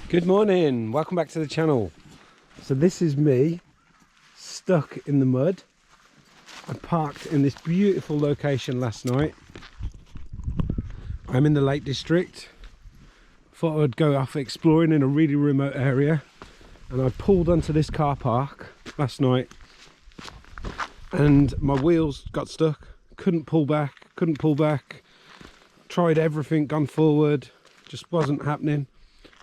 Good morning, welcome back to the channel. So this is me stuck in the mud. I parked in this beautiful location last night. I'm in the Lake District. Thought I'd go off exploring in a really remote area, and I pulled onto this car park last night and my wheels got stuck. Couldn't pull back. Tried everything, gone forward, just wasn't happening.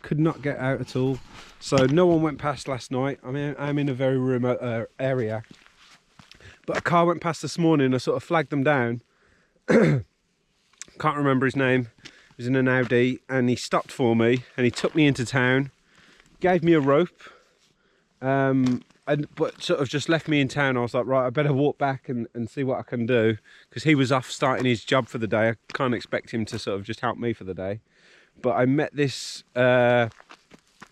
Could not get out at all. So no one went past last night. I mean, I'm in a very remote area, but a car went past this morning. I sort of flagged them down. Can't remember his name. He was in an Audi and he stopped for me and he took me into town, gave me a rope, but sort of just left me in town. I was like, right, I better walk back and see what I can do, because he was off starting his job for the day. I can't expect him to sort of just help me for the day. But I met this guy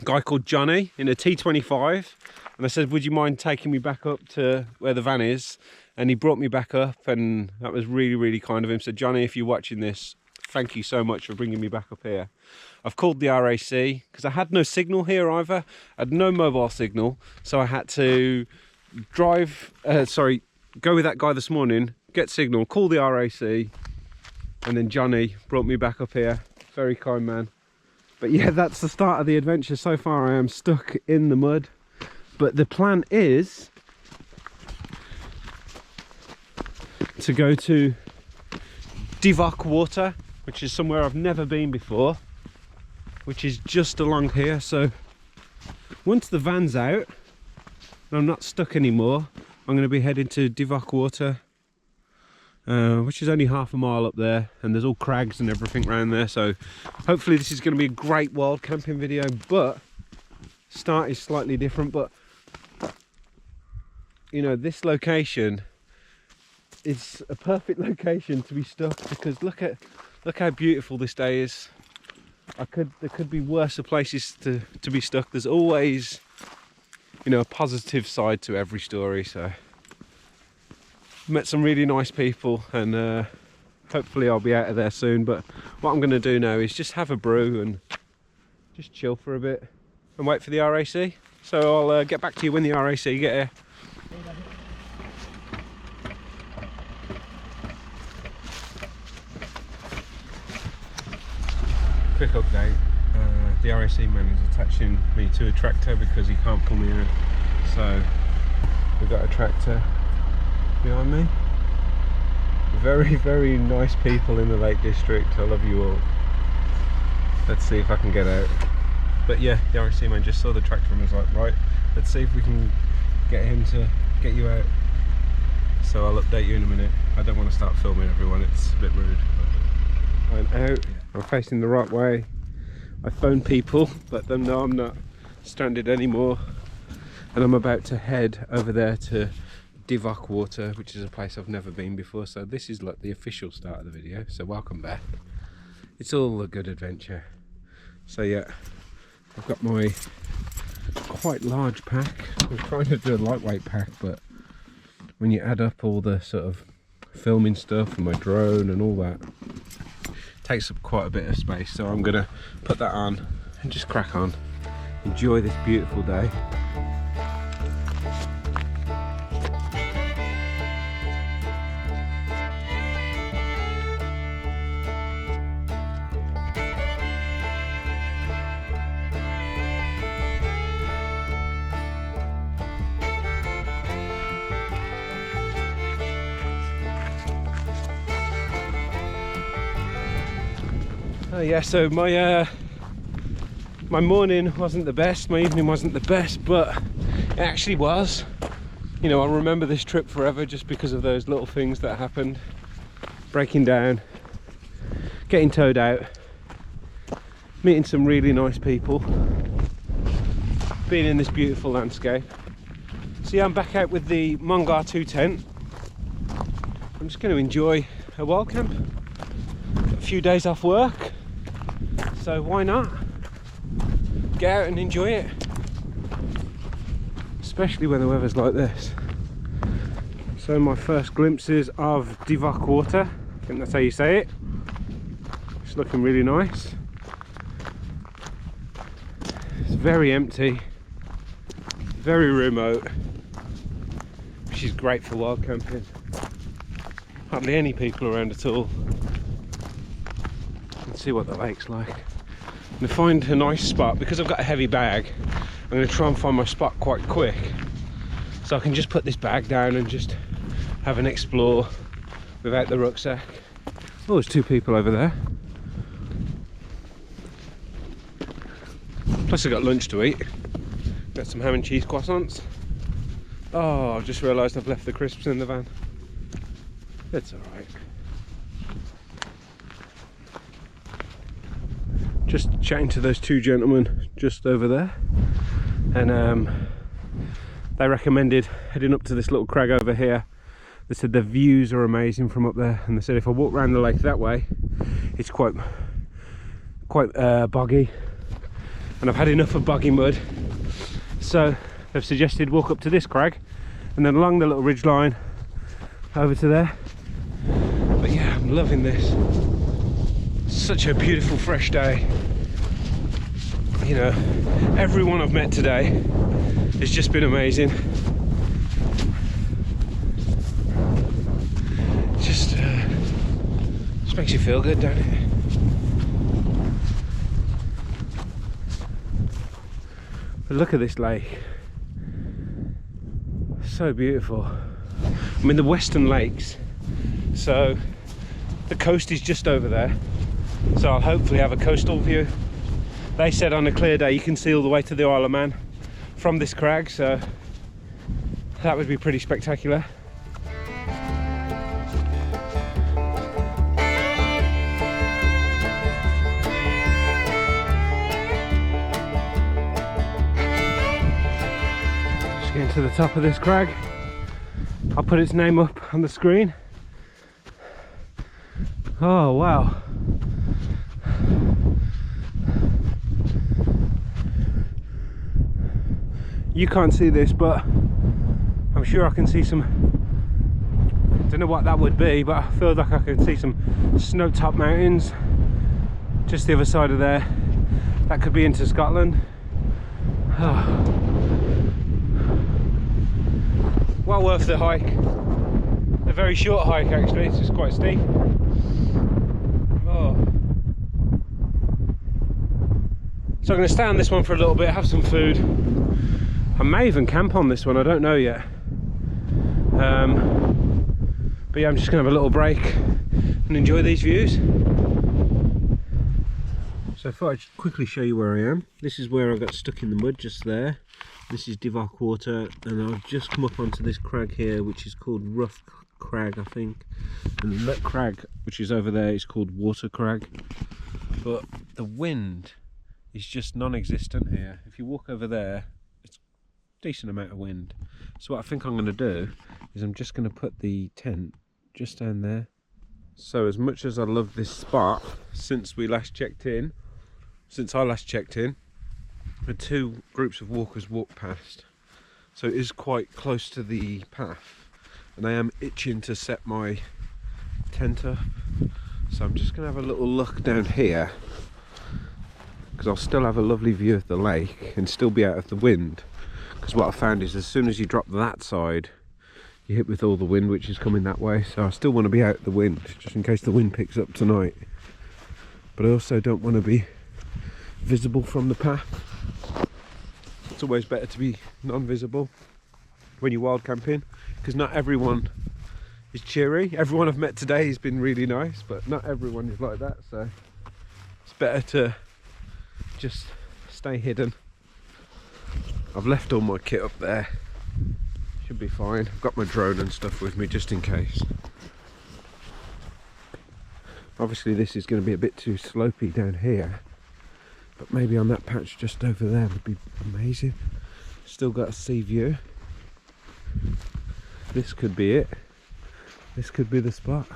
called Johnny in a T25, and I said, would you mind taking me back up to where the van is? And he brought me back up, and that was really, really kind of him. So Johnny, if you're watching this, thank you so much for bringing me back up here. I've called the RAC because I had no signal here either. I had no mobile signal, so I had to go with that guy this morning, get signal, call the RAC, and then Johnny brought me back up here. Very kind man. But yeah, that's the start of the adventure. So far I am stuck in the mud, but the plan is to go to Devoke water, which is somewhere I've never been before, which is just along here. So once the van's out and I'm not stuck anymore, I'm going to be heading to Devoke water, which is only half a mile up there, and there's all crags and everything around there. So hopefully this is going to be a great wild camping video, but start is slightly different. But you know, this location is a perfect location to be stuck, because look how beautiful this day is. There could be worse places to be stuck. There's always, you know, a positive side to every story. So met some really nice people, and hopefully I'll be out of there soon. But what I'm going to do now is just have a brew and just chill for a bit and wait for the RAC. So I'll get back to you when the RAC get here. Quick update, the RAC man is attaching me to a tractor because he can't pull me out. So we've got a tractor behind me. Very, very nice people in the Lake District. I love you all. Let's see if I can get out. But yeah, the RAC man just saw the tractor and was like, right, let's see if we can get him to get you out. So I'll update you in a minute. I don't want to start filming everyone, it's a bit rude. I'm out. I'm facing the right way. I phoned people, let them know I'm not stranded anymore, and I'm about to head over there to Devoke water, which is a place I've never been before. So this is like the official start of the video, so welcome back. It's all a good adventure. So yeah, I've got my quite large pack. I'm trying to do a lightweight pack, but when you add up all the sort of filming stuff and my drone and all that, takes up quite a bit of space. So I'm gonna put that on and just crack on, enjoy this beautiful day. Yeah, so my morning wasn't the best, my evening wasn't the best, but it actually was. You know, I'll remember this trip forever just because of those little things that happened. Breaking down, getting towed out, meeting some really nice people, being in this beautiful landscape. So yeah, I'm back out with the Mongar 2 tent. I'm just going to enjoy a wild camp. Got a few days off work, so why not get out and enjoy it, especially when the weather's like this. So my first glimpses of Devoke water, I think that's how you say it. It's looking really nice. very empty, very remote, which is great for wild camping. Hardly any people around at all. Let's see what the lake's like. I'm going to find a nice spot. Because I've got a heavy bag, I'm going to try and find my spot quite quick, so I can just put this bag down and just have an explore without the rucksack. Oh, there's two people over there. Plus I got lunch to eat. Got some ham and cheese croissants. Oh, I've just realised I've left the crisps in the van. It's alright. Just chatting to those two gentlemen just over there, and they recommended heading up to this little crag over here. They said the views are amazing from up there, and they said if I walk around the lake that way, it's quite boggy, and I've had enough of boggy mud. So they've suggested walk up to this crag, and then along the little ridge line over to there. But yeah, I'm loving this. Such a beautiful fresh day. You know, everyone I've met today has just been amazing. Just makes you feel good, don't it? But look at this lake. So beautiful. I'm in the Western Lakes, so the coast is just over there. So I'll hopefully have a coastal view. They said on a clear day you can see all the way to the Isle of Man from this crag, so that would be pretty spectacular. Just getting to the top of this crag. I'll put its name up on the screen. Oh wow. You can't see this, but I'm sure I can see some, don't know what that would be, but I feel like I can see some snow-topped mountains just the other side of there. That could be into Scotland. Oh. Well worth the hike. A very short hike actually, it's just quite steep. Oh. So I'm going to stay on this one for a little bit, have some food. I may even camp on this one, I don't know yet. But yeah, I'm just going to have a little break and enjoy these views. So I thought I'd quickly show you where I am. This is where I got stuck in the mud just there. This is Devoke water, and I've just come up onto this crag here, which is called Rough Crag, I think. And that crag, which is over there, is called Water Crag. But the wind is just non-existent here. If you walk over there, it's a decent amount of wind. So what I think I'm going to do is I'm just going to put the tent just down there. So as much as I love this spot, since I last checked in, the two groups of walkers walked past. So it is quite close to the path, and I am itching to set my tent up. So I'm just going to have a little look down here, because I'll still have a lovely view of the lake and still be out of the wind. Because what I found is as soon as you drop that side, you hit with all the wind which is coming that way. So I still want to be out of the wind, just in case the wind picks up tonight. But I also don't want to be visible from the path. It's always better to be non-visible when you're wild camping, because not everyone is cheery. Everyone I've met today has been really nice, but not everyone is like that, so it's better to just stay hidden. I've left all my kit up there, should be fine. I've got my drone and stuff with me just in case. Obviously this is going to be a bit too slopey down here, but maybe on that patch just over there would be amazing. Still got a sea view. This could be it. This could be the spot.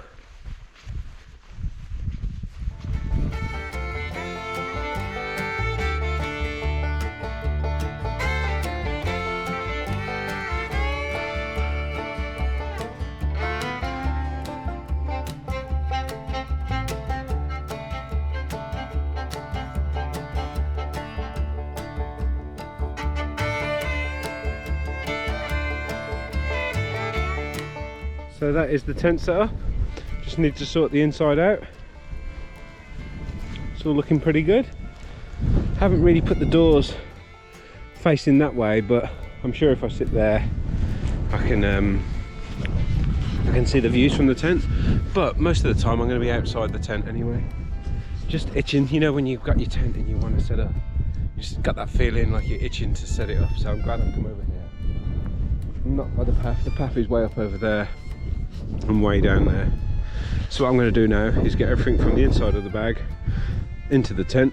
So that is the tent setup. Just need to sort the inside out. It's all looking pretty good. Haven't really put the doors facing that way, but I'm sure if I sit there I can see the views from the tent. But most of the time I'm going to be outside the tent anyway. Just itching, you know, when you've got your tent and you want to set up, you just got that feeling like you're itching to set it up. So I'm glad I've come over here. I'm not by the path. The path is way up over there and way down there. So what I'm going to do now is get everything from the inside of the bag into the tent.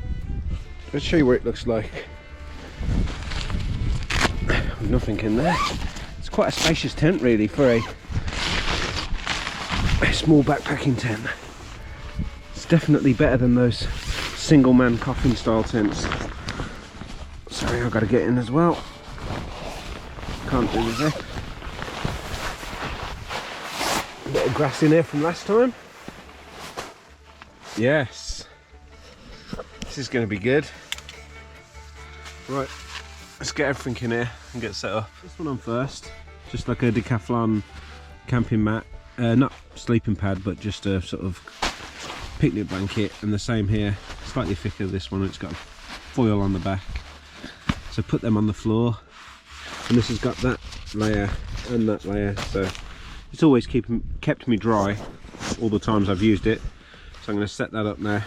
Let's show you what it looks like. Nothing in there. It's quite a spacious tent really for a small backpacking tent. It's definitely better than those single man coffin style tents. Sorry, I've got to get in as well. Can't do with it. A bit of grass in here from last time. Yes. This is going to be good. Right, let's get everything in here and get set up. This one on first. Just like a Decathlon camping mat. Not sleeping pad, but just a sort of picnic blanket. And the same here. Slightly thicker this one. It's got foil on the back. So put them on the floor. And this has got that layer and that layer. So it's always kept me dry all the times I've used it. So I'm going to set that up now.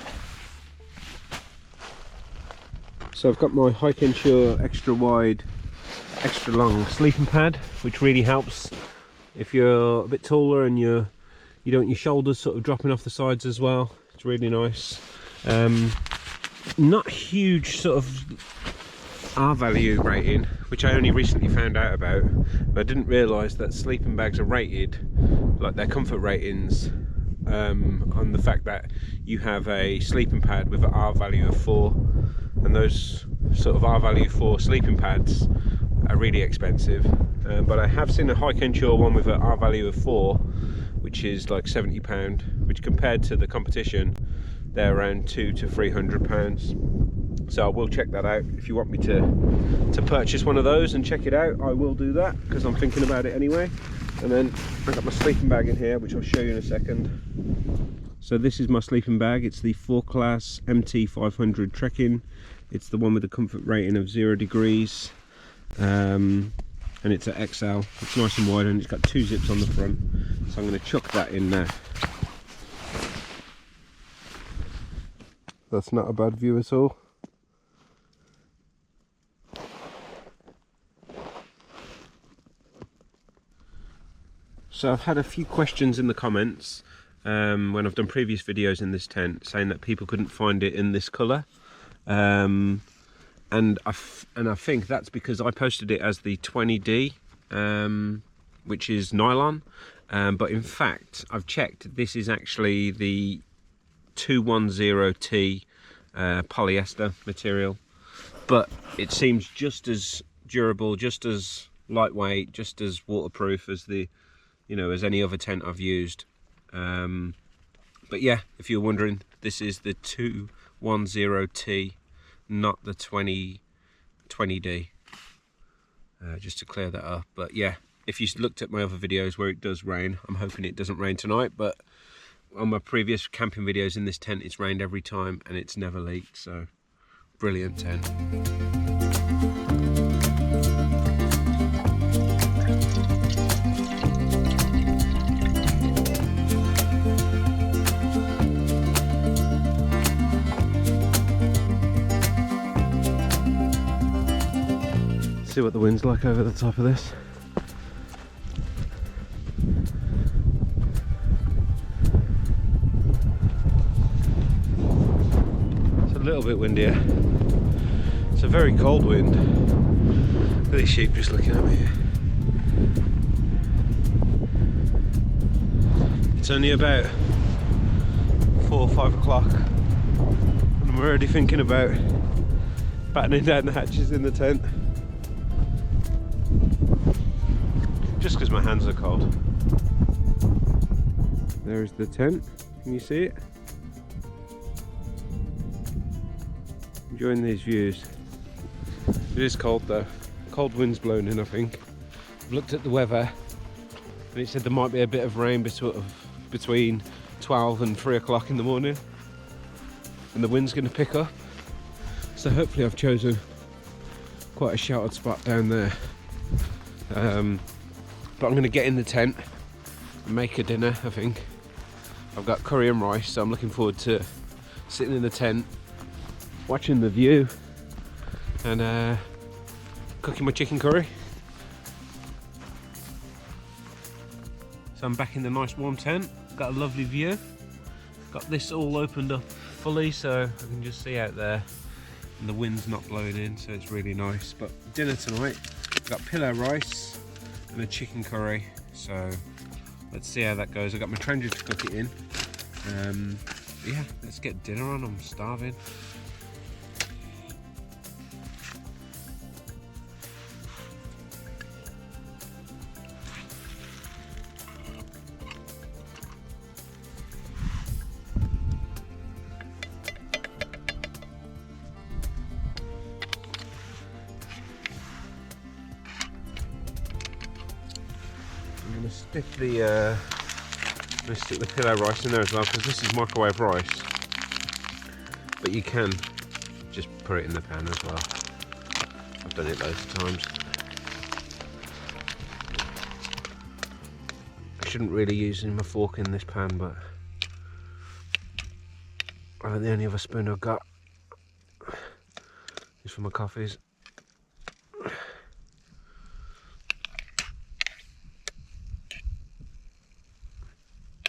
So I've got my Hike Ensure extra wide, extra long sleeping pad, which really helps if you're a bit taller and you don't want your shoulders sort of dropping off the sides as well. It's really nice. Not huge sort of R value rating, which I only recently found out about, but I didn't realise that sleeping bags are rated, like their comfort ratings, on the fact that you have a sleeping pad with an R value of 4, and those sort of R value 4 sleeping pads are really expensive. But I have seen a Hike Ensure one with an R value of 4, which is like £70, which compared to the competition, they're around £200 to £300. So I will check that out. If you want me to purchase one of those and check it out, I will do that, because I'm thinking about it anyway. And then I've got my sleeping bag in here, which I'll show you in a second. So this is my sleeping bag. It's the 4 Class MT500 Trekking. It's the one with the comfort rating of 0 degrees. And it's an XL. It's nice and wide, and it's got 2 zips on the front. So I'm going to chuck that in there. That's not a bad view at all. So I've had a few questions in the comments when I've done previous videos in this tent, saying that people couldn't find it in this colour, and I think that's because I posted it as the 20D, which is nylon, but in fact I've checked, this is actually the 210T polyester material, but it seems just as durable, just as lightweight, just as waterproof as the, you know, as any other tent I've used. But yeah, if you're wondering, this is the 210T, not the 20D, just to clear that up. But yeah, if you looked at my other videos where it does rain, I'm hoping it doesn't rain tonight, but on my previous camping videos in this tent, it's rained every time and it's never leaked. So brilliant tent. See what the wind's like over the top of this. It's a little bit windier. It's a very cold wind. Look at these sheep just looking at me here. It's only about 4 or 5 o'clock and I'm already thinking about battening down the hatches in the tent. Just because my hands are cold. There's the tent. Can you see it? Enjoying these views. It is cold though. Cold wind's blowing in, I think. I've looked at the weather and it said there might be a bit of rain between 12 and 3 o'clock in the morning, and the wind's going to pick up. So hopefully I've chosen quite a sheltered spot down there. But I'm going to get in the tent and make a dinner. I think I've got curry and rice, so I'm looking forward to sitting in the tent, watching the view, and cooking my chicken curry. So I'm back in the nice warm tent, got a lovely view, got this all opened up fully so I can just see out there, and the wind's not blowing in, so it's really nice. But dinner tonight, I've got pillow rice and a chicken curry, so let's see how that goes. I've got my trangia to cook it in. Yeah, let's get dinner on, I'm starving. I'm going to stick the pillow rice in there as well, because this is microwave rice, but you can just put it in the pan as well. I've done it loads of times. I shouldn't really use my fork in this pan, but the only other spoon I've got is for my coffees.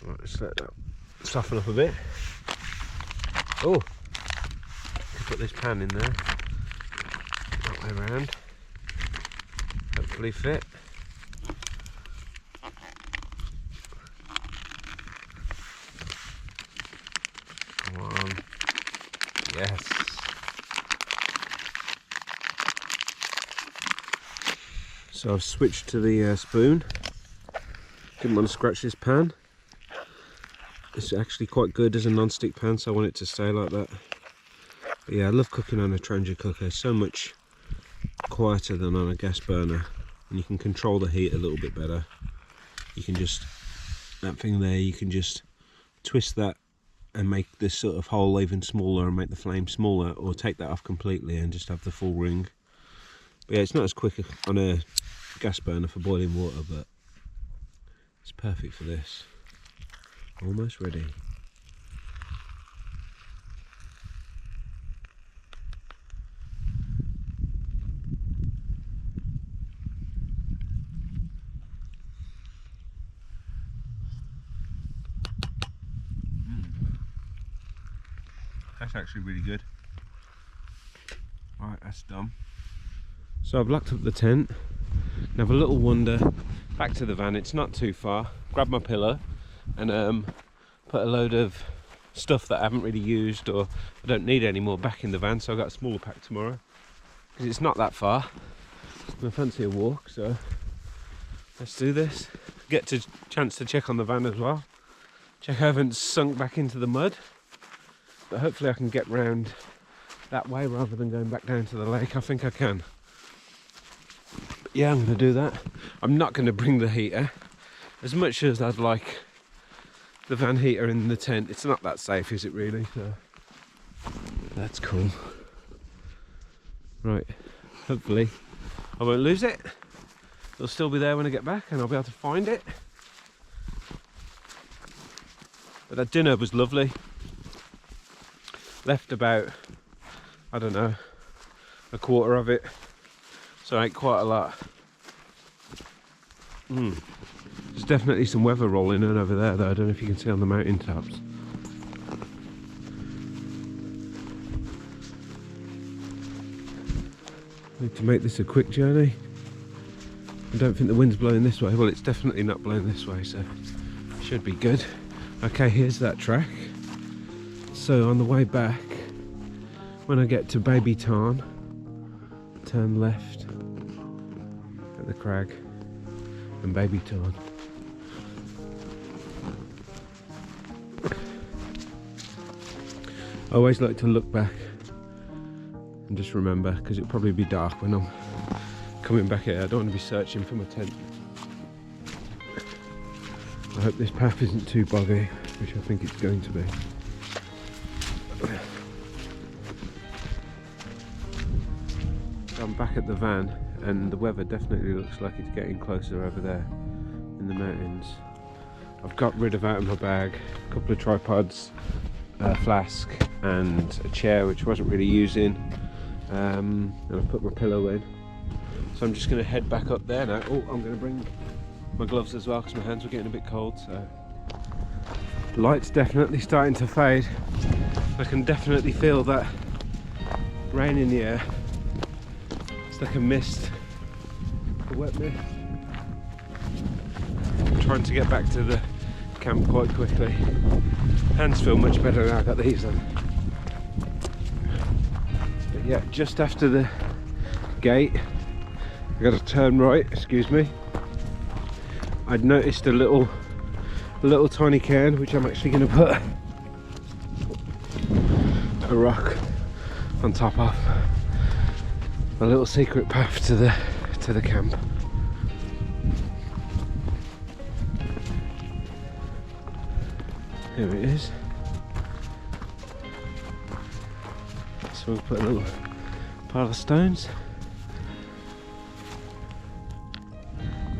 Right, let's let that soften up a bit. Oh, put this pan in there, that way around, hopefully fit. Come on, yes. So I've switched to the spoon. Didn't want to scratch this pan. It's actually quite good as a non-stick pan, so I want it to stay like that. But yeah, I love cooking on a trangia cooker. It's so much quieter than on a gas burner, and you can control the heat a little bit better. You can just, that thing there, you can just twist that and make this sort of hole even smaller and make the flame smaller, or take that off completely and just have the full ring. But yeah, it's not as quick on a gas burner for boiling water, but it's perfect for this. Almost ready. That's actually really good. Right, that's done. So I've locked up the tent. Now have a little wander back to the van. It's not too far. Grab my pillow and put a load of stuff that I haven't really used or I don't need anymore back in the van, so I've got a smaller pack tomorrow because it's not that far. I fancy a walk, so let's do this. Get a chance to check on the van as well, check I haven't sunk back into the mud, but hopefully I can get round that way rather than going back down to the lake. I think I can. But yeah, I'm going to do that. I'm not going to bring the heater. As much as I'd like the van heater in the tent, it's not that safe, is it really? So that's cool. Right, hopefully I won't lose it. It'll still be there when I get back and I'll be able to find it. But that dinner was lovely. Left about, I don't know, a quarter of it, so I ate quite a lot. There's definitely some weather rolling in over there though. I don't know if you can see on the mountain tops. Need to make this a quick journey. I don't think the wind's blowing this way. Well, it's definitely not blowing this way, so it should be good. Okay, here's that track. So on the way back, when I get to Baby Tarn, turn left at the Crag and Baby Tarn. I always like to look back and just remember, because it'll probably be dark when I'm coming back here. I don't want to be searching for my tent. I hope this path isn't too boggy, which I think it's going to be. So I'm back at the van, and the weather definitely looks like it's getting closer over there in the mountains. I've got rid of out of my bag a couple of tripods, a flask and a chair which I wasn't really using, and I've put my pillow in. So I'm just going to head back up there now. Oh, I'm going to bring my gloves as well because my hands were getting a bit cold. So the light's definitely starting to fade. I can definitely feel that rain in the air. It's like a mist, a wet mist. I'm trying to get back to the camp quite quickly. Hands feel much better now I've got these on. But yeah, just after the gate, I got to turn right, excuse me. I'd noticed a little tiny cairn which I'm actually going to put a rock on top of. A little secret path to the camp. Here it is. So we'll put a little pile of stones.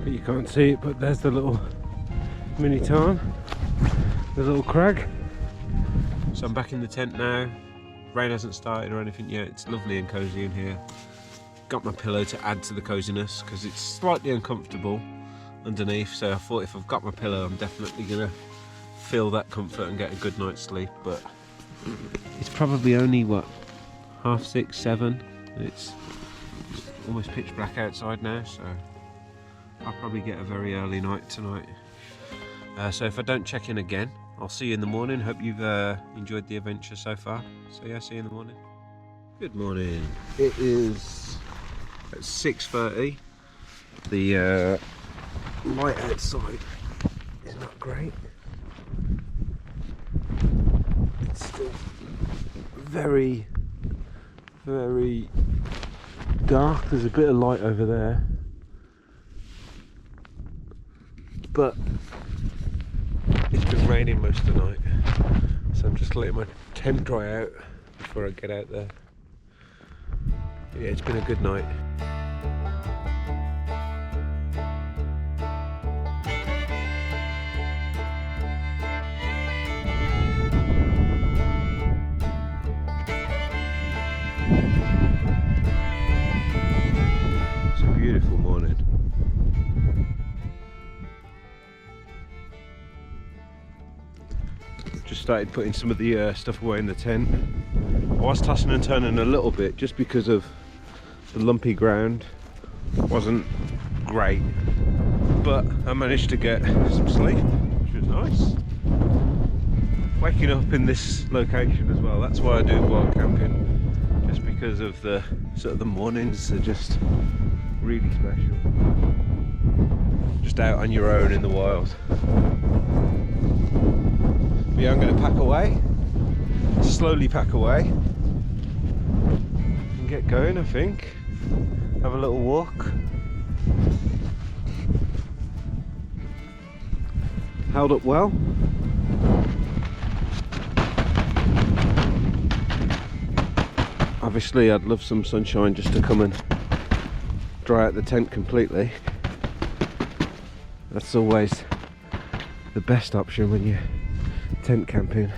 But you can't see it, but there's the little mini tarn, the little crag. So I'm back in the tent now. Rain hasn't started or anything yet. It's lovely and cozy in here. Got my pillow to add to the coziness because it's slightly uncomfortable underneath. So I thought if I've got my pillow, I'm definitely gonna feel that comfort and get a good night's sleep. But it's probably only what, 6:30, 7. It's almost pitch black outside now, so I'll probably get a very early night tonight. So if I don't check in again, I'll see you in the morning. Hope you've enjoyed the adventure so far. So yeah, see you in the morning. Good morning. It is at 6:30. The light outside is not great. It's still very, very dark. There's a bit of light over there, but it's been raining most of the night, so I'm just letting my tent dry out before I get out there. But yeah, it's been a good night. It's a beautiful morning. Just started putting some of the stuff away in the tent. I was tossing and turning a little bit just because of the lumpy ground. Wasn't great, but I managed to get some sleep, which was nice. Waking up in this location as well, that's why I do wild camping, just because of the sort of the mornings are just really special. Just out on your own in the wild. But yeah, I'm going to pack away, slowly pack away, and get going, I think. Have a little walk. Held up well. Obviously I'd love some sunshine just to come and dry out the tent completely. That's always the best option when you're tent camping,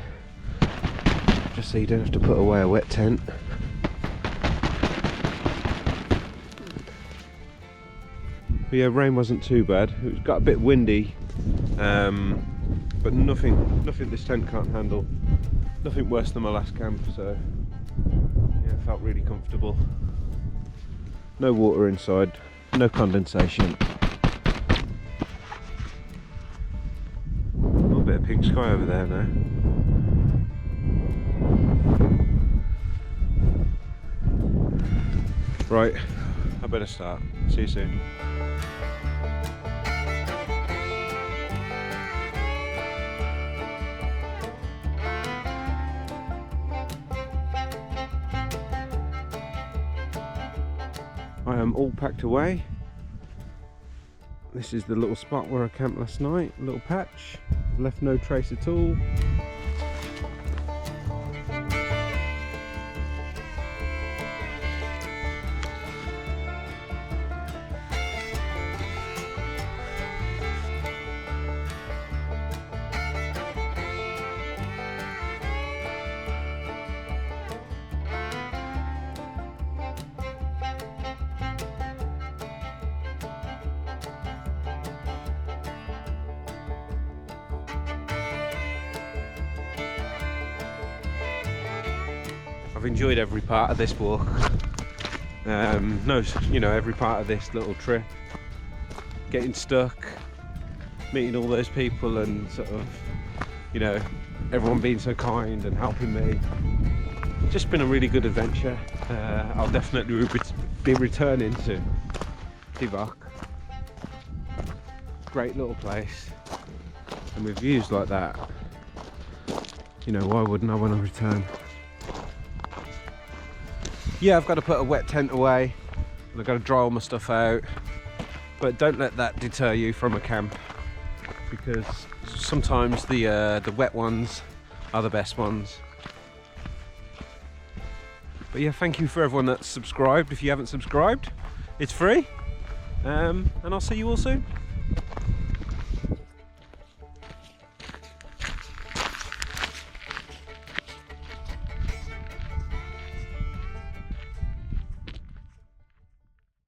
just so you don't have to put away a wet tent. But yeah, rain wasn't too bad. It got a bit windy, but nothing this tent can't handle. Nothing worse than my last camp, so yeah, it felt really comfortable. No water inside, no condensation. Bit of pink sky over there now. Right, I better start. See you soon. I am all packed away. This is the little spot where I camped last night, a little patch, left no trace at all. I've enjoyed every part of this walk. Every part of this little trip. Getting stuck, meeting all those people, and sort of, everyone being so kind and helping me. Just been a really good adventure. I'll definitely be returning to Devoke. Great little place, and with views like that, why wouldn't I want to return? Yeah, I've got to put a wet tent away and I've got to dry all my stuff out, but don't let that deter you from a camp, because sometimes the wet ones are the best ones. But yeah, thank you for everyone that's subscribed. If you haven't subscribed, it's free, and I'll see you all soon.